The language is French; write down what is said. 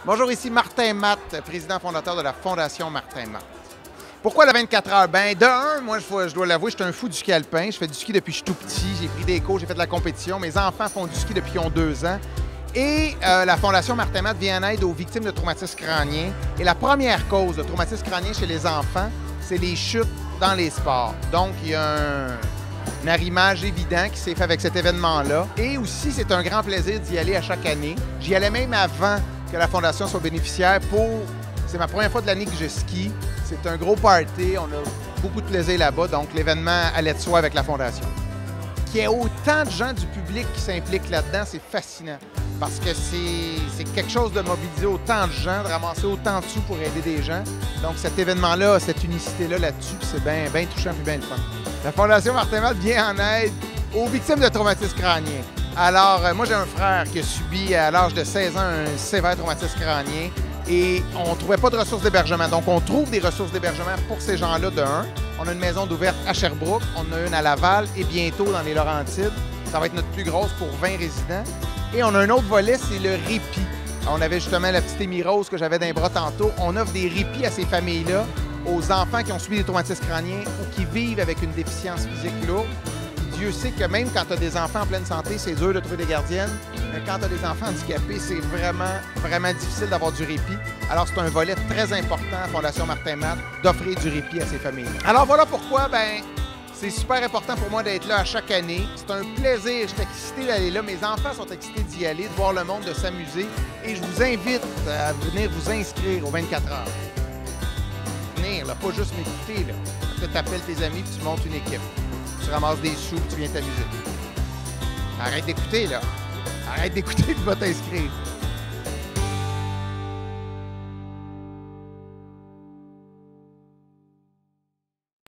Bonjour, ici Martin Matt, président fondateur de la Fondation Martin Matt. Pourquoi le 24 heures? Ben, de un, moi, je dois l'avouer, je suis un fou du ski alpin. Je fais du ski depuis que je suis tout petit. J'ai pris des cours, j'ai fait de la compétition. Mes enfants font du ski depuis qu'ils ont 2 ans. Et la Fondation Martin Matt vient en aide aux victimes de traumatisme crânien. Et la première cause de traumatisme crânien chez les enfants, c'est les chutes dans les sports. Donc, il y a un arrimage évident qui s'est fait avec cet événement-là. Et aussi, c'est un grand plaisir d'y aller à chaque année. J'y allais même avant que la Fondation soit bénéficiaire C'est ma première fois de l'année que je skie. C'est un gros party. On a beaucoup de plaisir là-bas. Donc, l'événement allait de soi avec la Fondation. Qu'il y ait autant de gens du public qui s'impliquent là-dedans, c'est fascinant. Parce que c'est quelque chose de mobiliser autant de gens, de ramasser autant de sous pour aider des gens. Donc, cet événement-là, cette unicité-là là-dessus, c'est bien touchant et bien le fun. La Fondation Martin Matt vient en aide aux victimes de traumatisme crânien. Alors, moi, j'ai un frère qui a subi à l'âge de 16 ans un sévère traumatisme crânien et on ne trouvait pas de ressources d'hébergement. Donc, on trouve des ressources d'hébergement pour ces gens-là de un. On a une maison d'ouverte à Sherbrooke, on en a une à Laval et bientôt dans les Laurentides. Ça va être notre plus grosse pour 20 résidents. Et on a un autre volet, c'est le répit. On avait justement la petite Émi Rose que j'avais dans les bras tantôt. On offre des répits à ces familles-là, aux enfants qui ont subi des traumatismes crâniens ou qui vivent avec une déficience physique lourde. Dieu sait que même quand tu as des enfants en pleine santé, c'est dur de trouver des gardiennes. Mais quand tu as des enfants handicapés, c'est vraiment difficile d'avoir du répit. Alors, c'est un volet très important à Fondation Martin Matt d'offrir du répit à ces familles. Alors, voilà pourquoi, c'est super important pour moi d'être là à chaque année. C'est un plaisir. Je suis excité d'aller là. Mes enfants sont excités d'y aller, de voir le monde, de s'amuser. Et je vous invite à venir vous inscrire aux 24 heures. Venir, là, pas juste m'écouter. Tu appelles tes amis et tu montes une équipe. Tu ramasses des sous et tu viens t'amuser. Arrête d'écouter, là. Arrête d'écouter et tu vas t'inscrire.